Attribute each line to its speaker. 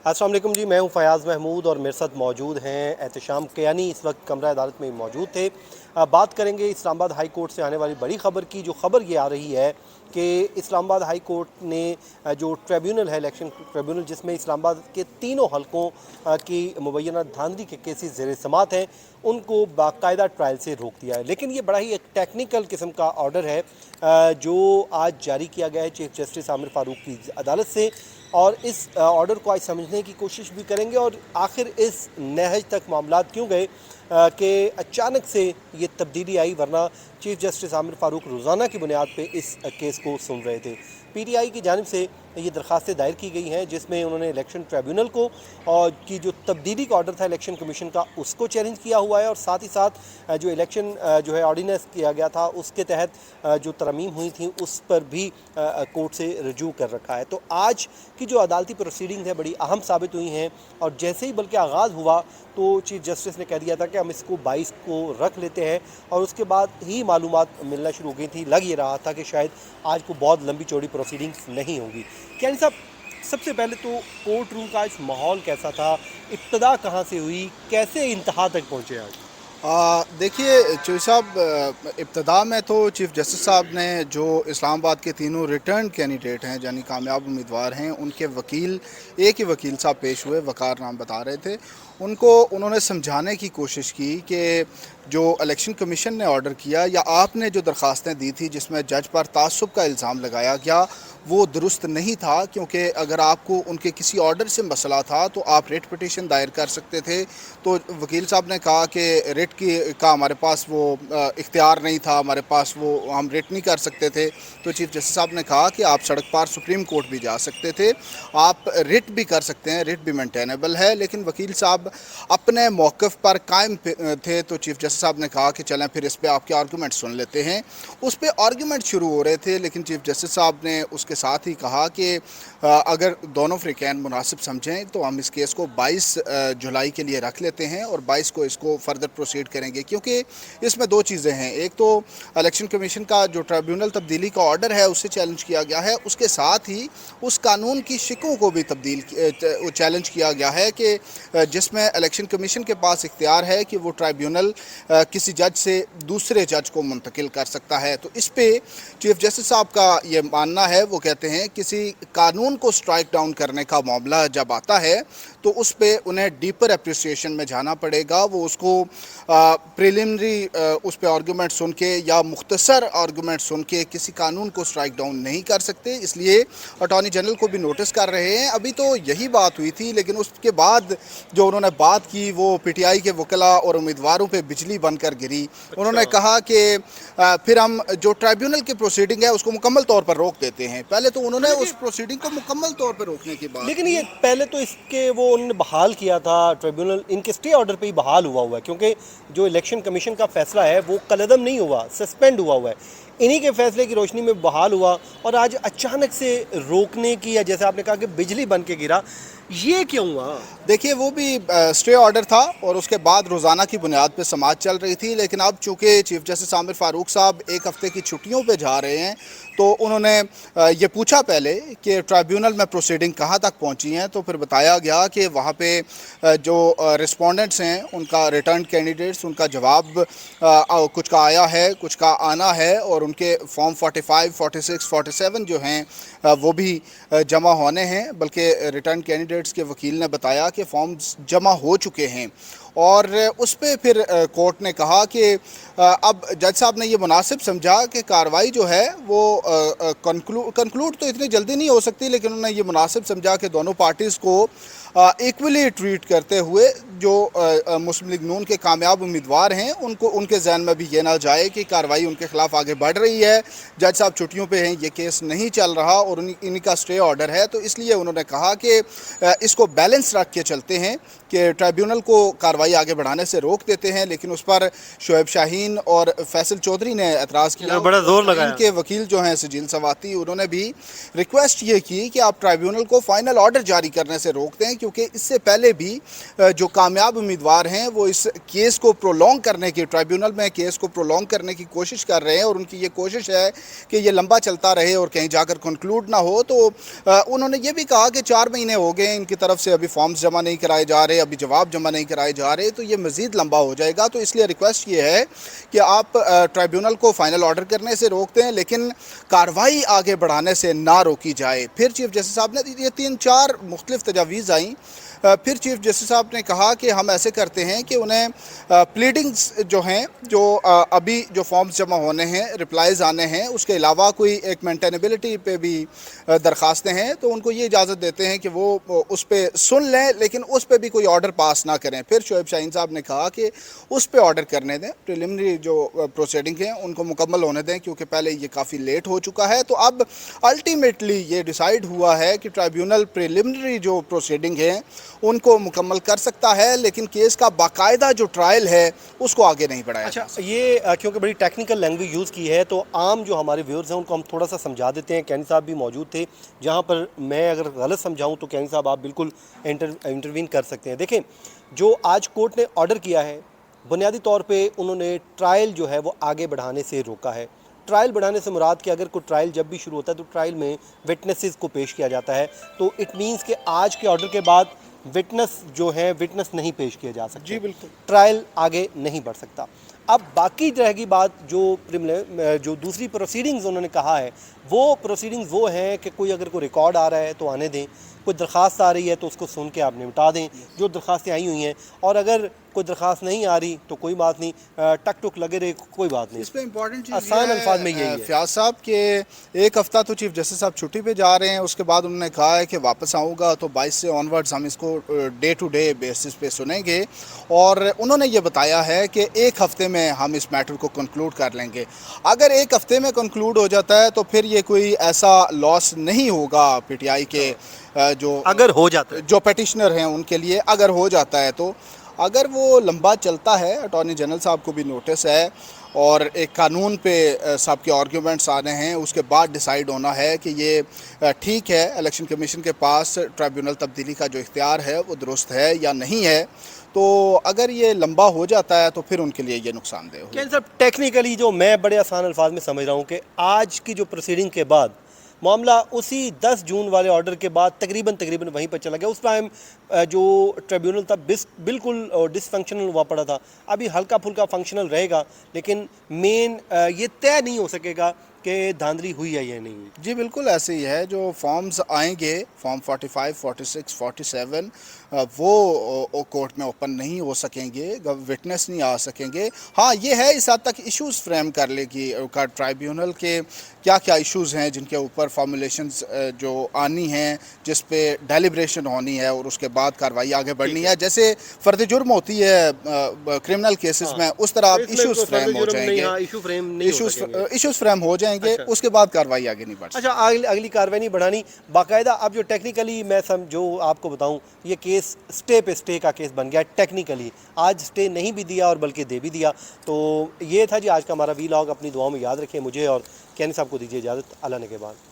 Speaker 1: अस्सलाम वालेकुम जी, मैं हूं फ़याज़ महमूद और मेरे साथ मौजूद हैं एहतशाम कियानी। इस वक्त कमरा अदालत में मौजूद थे। बात करेंगे इस्लामाबाद हाई कोर्ट से आने वाली बड़ी ख़बर की। जो ख़बर ये आ रही है कि इस्लामाबाद हाई कोर्ट ने जो ट्रिब्यूनल है, इलेक्शन ट्रिब्यूनल, जिसमें इस्लामाबाद के तीनों हलकों की मुबैना धांधली के केसेस ज़ेर समात हैं, उनको बाकायदा ट्रायल से रोक दिया है। लेकिन ये बड़ा ही एक टेक्निकल किस्म का ऑर्डर है जो आज जारी किया गया है चीफ जस्टिस आमिर फ़ारूक की अदालत से। और इस ऑर्डर को आज समझने की कोशिश भी करेंगे और आखिर इस नहज तक मामलात क्यों गए कि अचानक से ये तब्दीली आई, वरना चीफ जस्टिस आमिर फ़ारूक रोज़ाना की बुनियाद पे इस केस को सुन रहे थे। पीटीआई की जानिब से ये दरख्वास्तें दायर की गई हैं जिसमें उन्होंने इलेक्शन ट्रिब्यूनल को और की जो तब्दीली का ऑर्डर था इलेक्शन कमीशन का, उसको चैलेंज किया हुआ है, और साथ ही साथ जो इलेक्शन जो है ऑर्डिनेंस किया गया था उसके तहत जो तरमीम हुई थी उस पर भी कोर्ट से रजू कर रखा है। तो आज की जो अदालती प्रोसीडिंग्स हैं बड़ी अहम साबित हुई हैं, और जैसे ही बल्कि आगाज़ हुआ तो चीफ जस्टिस ने कह दिया था कि हम इसको 22 को रख लेते हैं, और उसके बाद ही मालूमात मिलना शुरू हो गई थी। लग ये रहा था कि शायद आज को बहुत लंबी चौड़ी प्रोसीडिंग्स नहीं होंगी। क्या साहब, सबसे पहले तो कोर्ट रूम का आज माहौल कैसा था, इब्तदा कहाँ से हुई, कैसे इंतहा तक पहुँचे आज?
Speaker 2: देखिए चौधरी साहब, इब्तदा में तो चीफ़ जस्टिस साहब ने जो इस्लामाबाद के तीनों रिटर्न कैंडिडेट हैं यानी कामयाब उम्मीदवार हैं, उनके वकील, एक ही वकील साहब पेश हुए, वकार नाम बता रहे थे, उन्होंने समझाने की कोशिश की कि जो इलेक्शन कमीशन ने ऑर्डर किया या आपने जो दरख्वास्तें दी थी जिसमें जज पर तासुब का इल्ज़ाम लगाया गया, वो दुरुस्त नहीं था। क्योंकि अगर आपको उनके किसी ऑर्डर से मसला था तो आप रिट पिटीशन दायर कर सकते थे। तो वकील साहब ने कहा कि रिट का हमारे पास वो इख्तियार नहीं था, हमारे पास वो हम रिट नहीं कर सकते थे। तो चीफ जस्टिस साहब ने कहा कि आप सड़क पार सुप्रीम कोर्ट भी जा सकते थे, आप रिट भी कर सकते हैं, रिट भी मेंटेनेबल है। लेकिन वकील साहब अपने मौक़िफ़ पर कायम थे। तो चीफ जस्टिस साहब ने कहा कि चलें फिर इस पर आपके आर्गूमेंट सुन लेते हैं। उस पर आर्गूमेंट शुरू हो रहे थे, लेकिन चीफ जस्टिस साहब ने उसके साथ ही कहा कि अगर दोनों फ़रीक़ैन मुनासिब समझें तो हम इस केस को 22 जुलाई के लिए रख लेते हैं और 22 को इसको फर्दर प्रोसीड करेंगे। क्योंकि इसमें दो चीज़ें हैं, एक तो इलेक्शन कमीशन का जो ट्रिब्यूनल तब्दीली का ऑर्डर है उससे चैलेंज किया गया है, उसके साथ ही उस कानून की शिकों को भी चैलेंज किया गया है कि जिसमें इलेक्शन कमीशन के पास इख्तियार है कि वो ट्रिब्यूनल किसी जज से दूसरे जज को मुंतकिल कर सकता है। तो इस पर चीफ जस्टिस साहब का ये मानना है, वो कहते हैं किसी कानून को स्ट्राइक डाउन करने का मामला जब आता है तो उस पर उन्हें डीपर अप्रिसिएशन में जाना पड़ेगा। वो उसको प्रिलिमिनरी उस पर आर्गूमेंट सुन के या मुख्तसर आर्गूमेंट सुन के किसी कानून को स्ट्राइक डाउन नहीं कर सकते। इसलिए अटॉर्नी जनरल को भी नोटिस कर रहे हैं। अभी तो यही बात हुई थी, लेकिन उसके बाद जो उन्होंने बात की वो पीटीआई के वकला और उम्मीदवारों पे बिजली बनकर गिरी। उन्होंने कहा कि फिर हम जो ट्रिब्यूनल की प्रोसीडिंग है उसको मुकम्मल तौर पर रोक देते हैं। पहले तो उन्होंने उस प्रोसीडिंग को मुकम्मल तौर पर रोकने की बात,
Speaker 1: लेकिन ये पहले तो इसके वो उन्होंने बहाल किया था, ट्रिब्यूनल इनके स्टे ऑर्डर पे ही बहाल हुआ है, क्योंकि जो इलेक्शन कमीशन का फैसला है वो कलअदम नहीं हुआ, सस्पेंड हुआ है। इन्हीं के फैसले की रोशनी में बहाल हुआ, और आज अचानक से रोकने की, या जैसे आपने कहा कि बिजली बन के गिरा, ये क्यों हुआ?
Speaker 2: देखिए वो भी स्टे ऑर्डर था और उसके बाद रोज़ाना की बुनियाद पे समाअत चल रही थी। लेकिन अब चूँकि चीफ जस्टिस आमिर फ़ारूक साहब एक हफ़्ते की छुट्टियों पे जा रहे हैं तो उन्होंने ये पूछा पहले कि ट्रिब्यूनल में प्रोसीडिंग कहाँ तक पहुँची हैं। तो फिर बताया गया कि वहाँ पे जो रिस्पोंडेंट्स हैं उनका रिटर्न कैंडिडेट्स, उनका जवाब कुछ का आया है, कुछ का आना है, और उनके फॉर्म 45, 46, 47 जो हैं वो भी जमा होने हैं। बल्कि रिटर्न कैंडिडेट्स के वकील ने बताया कि फॉर्म्स जमा हो चुके हैं। और उस पर फिर कोर्ट ने कहा कि अब जज साहब ने ये मुनासिब समझा कि कार्रवाई जो है वो कंक्लूड तो इतनी जल्दी नहीं हो सकती, लेकिन उन्होंने ये मुनासिब समझा कि दोनों पार्टीज़ को इक्वली ट्रीट करते हुए जो मुस्लिम लीग नून के कामयाब उम्मीदवार हैं उनको, उनके जहन में भी ये ना जाए कि कार्रवाई उनके खिलाफ आगे बढ़ रही है, जज साहब छुट्टियों पे हैं, ये केस नहीं चल रहा और इन्हीं का स्टे ऑर्डर है। तो इसलिए उन्होंने कहा कि इसको बैलेंस रख के चलते हैं कि ट्रिब्यूनल को कार्रवाई आगे बढ़ाने से रोक देते हैं। लेकिन उस पर शोएब शाहीन और फैसल चौधरी ने एतराज़ किया,
Speaker 1: बड़ा जोर लगाया।
Speaker 2: इनके वकील जो हैं सजील सवाती, उन्होंने भी रिक्वेस्ट ये की कि आप ट्रिब्यूनल को फाइनल ऑर्डर जारी करने से रोक दें, क्योंकि इससे पहले भी जो कामयाब उम्मीदवार हैं वो इस केस को प्रोलॉन्ग करने की, ट्रिब्यूनल में केस को प्रोलॉन्ग करने की कोशिश कर रहे हैं। और उनकी ये कोशिश है कि ये लंबा चलता रहे और कहीं जाकर कंक्लूड ना हो। तो उन्होंने ये भी कहा कि 4 महीने हो गए इनकी तरफ से, अभी फॉर्म्स जमा नहीं कराए जा रहे, अभी जवाब जमा नहीं कराए जा रहे, तो ये मज़ीद लंबा हो जाएगा। तो इसलिए रिक्वेस्ट ये है कि आप ट्राइब्यूनल को फ़ाइनल ऑर्डर करने से रोक दें, लेकिन कार्रवाई आगे बढ़ाने से ना रोकी जाए। फिर चीफ जस्टिस साहब ने ये 3-4 मुख्तलिफ तजावीज़ आई। फिर चीफ जस्टिस साहब ने कहा कि हम ऐसे करते हैं कि उन्हें प्लीडिंग्स जो हैं, जो अभी जो फॉर्म्स जमा होने हैं, रिप्लाइज़ आने हैं, उसके अलावा कोई एक मेंटेनेबिलिटी पे भी दरख्वास्तें हैं, तो उनको ये इजाज़त देते हैं कि वो उस पर सुन लें, लेकिन उस पर भी कोई ऑर्डर पास ना करें। फिर शोएब शाहीन साहब ने कहा कि उस पर ऑर्डर करने दें, प्रिलिमिनरी जो प्रोसीडिंग हैं उनको मुकम्मल होने दें, क्योंकि पहले ये काफ़ी लेट हो चुका है। तो अब अल्टीमेटली ये डिसाइड हुआ है कि ट्राइब्यूनल प्रिलिमिनरी जो प्रोसीडिंग है उनको मुकम्मल कर सकता है, लेकिन केस का बाकायदा जो ट्रायल है उसको आगे नहीं बढ़ाया।
Speaker 1: अच्छा, ये क्योंकि बड़ी टेक्निकल लैंग्वेज यूज़ की है, तो आम जो हमारे व्यूअर्स हैं उनको हम थोड़ा सा समझा देते हैं। कैनी साहब भी मौजूद थे, जहाँ पर मैं अगर गलत समझाऊँ तो कैनी साहब आप बिल्कुल इंटरवीन कर सकते हैं। देखें, जो आज कोर्ट ने ऑर्डर किया है, बुनियादी तौर पे उन्होंने ट्रायल जो है वो आगे बढ़ाने से रोका है। ट्रायल बढ़ाने से मुराद कि अगर कोई ट्रायल जब भी शुरू होता है तो ट्रायल में विटनेसेस को पेश किया जाता है, तो इट मीन्स कि आज के ऑर्डर के बाद विटनेस जो है विटनेस नहीं पेश किए जा सकते।
Speaker 2: जी बिल्कुल,
Speaker 1: ट्रायल आगे नहीं बढ़ सकता। अब बाकी रहेगी बात जो दूसरी प्रोसीडिंग्स उन्होंने कहा है, वो प्रोसीडिंग्स वो हैं कि कोई अगर कोई रिकॉर्ड आ रहा है तो आने दें, कोई दरख्वास्त आ रही है तो उसको सुन के आप निपटा दें जो दरख्वास्तें आई हुई हैं, और अगर कोई दरख्वास्त नहीं आ रही तो कोई बात नहीं, टक टुक लगे रहे, कोई बात नहीं।
Speaker 2: इस पर इम्पोर्टेंट चीज़
Speaker 1: आसान अल्फाज में यही है
Speaker 2: फयाज साहब के 1 हफ़्ता तो चीफ जस्टिस साहब छुट्टी पे जा रहे हैं, उसके बाद उन्होंने कहा है कि वापस आऊँगा तो 22 से ऑनवर्ड्स हम इसको डे टू डे बेसिस पे सुनेंगे, और उन्होंने ये बताया है कि 1 हफ़्ते में हम इस मैटर को कंक्लूड कर लेंगे। अगर 1 हफ़्ते में कंक्लूड हो जाता है तो फिर ये कोई ऐसा लॉस नहीं होगा पीटीआई के जो
Speaker 1: अगर हो जाता है,
Speaker 2: जो पेटिशनर हैं उनके लिए। अगर हो जाता है तो अगर वो लंबा चलता है, अटॉर्नी जनरल साहब को भी नोटिस है और एक कानून पे साहब के आर्ग्यूमेंट्स आने हैं, उसके बाद डिसाइड होना है कि ये ठीक है, इलेक्शन कमीशन के पास ट्राइब्यूनल तब्दीली का जो इख्तियार है वो दुरुस्त है या नहीं है। तो अगर ये लंबा हो जाता है तो फिर उनके लिए ये नुकसानदेह होगा।
Speaker 1: क्या सब टेक्निकली जो मैं बड़े आसान अल्फाज में समझ रहा हूँ कि आज की जो प्रोसीडिंग के बाद मामला उसी 10 जून वाले ऑर्डर के बाद तकरीबन वहीं पर चला गया। उस टाइम जो ट्रिब्यूनल था बिल्कुल डिसफंक्शनल हुआ पड़ा था। अभी हल्का फुल्का फंक्शनल रहेगा, लेकिन मेन ये तय नहीं हो सकेगा कि धांधली हुई है या नहीं हुई।
Speaker 2: जी बिल्कुल ऐसे ही है। जो फॉर्म्स आएंगे, फॉर्म 45, 46, 47, वो कोर्ट में ओपन नहीं हो सकेंगे, विटनेस नहीं आ सकेंगे। हाँ ये है, इस हद तक इश्यूज़ फ्रेम कर लेगी का ट्राइब्यूनल के क्या क्या इश्यूज़ हैं जिनके ऊपर फॉर्मुलेशंस जो आनी हैं, जिस पे डेलिब्रेशन होनी है और उसके बाद कार्रवाई आगे बढ़नी है। जैसे फ़र्द जुर्म होती है क्रिमिनल केसेस में, उस तरह इश्यूज़ फ्रेम हो जाएंगे, इश्यूज़ फ्रेम हो जाएंगे।
Speaker 1: अच्छा।
Speaker 2: उसके बाद कार्रवाई आगे नहीं बढ़ सकती।
Speaker 1: अच्छा, अगली कार्रवाई नहीं बढ़ानी बाकायदा। अब जो टेक्निकली मैं जो आपको बताऊं, ये केस स्टे पे स्टे का केस बन गया टेक्निकली। आज स्टे नहीं भी दिया और बल्कि दे भी दिया। तो ये था जी आज का हमारा वीलॉग। अपनी दुआओं में याद रखें मुझे और कैनी साहब को दीजिए इजाज़त। अल्लाह ने के बाद।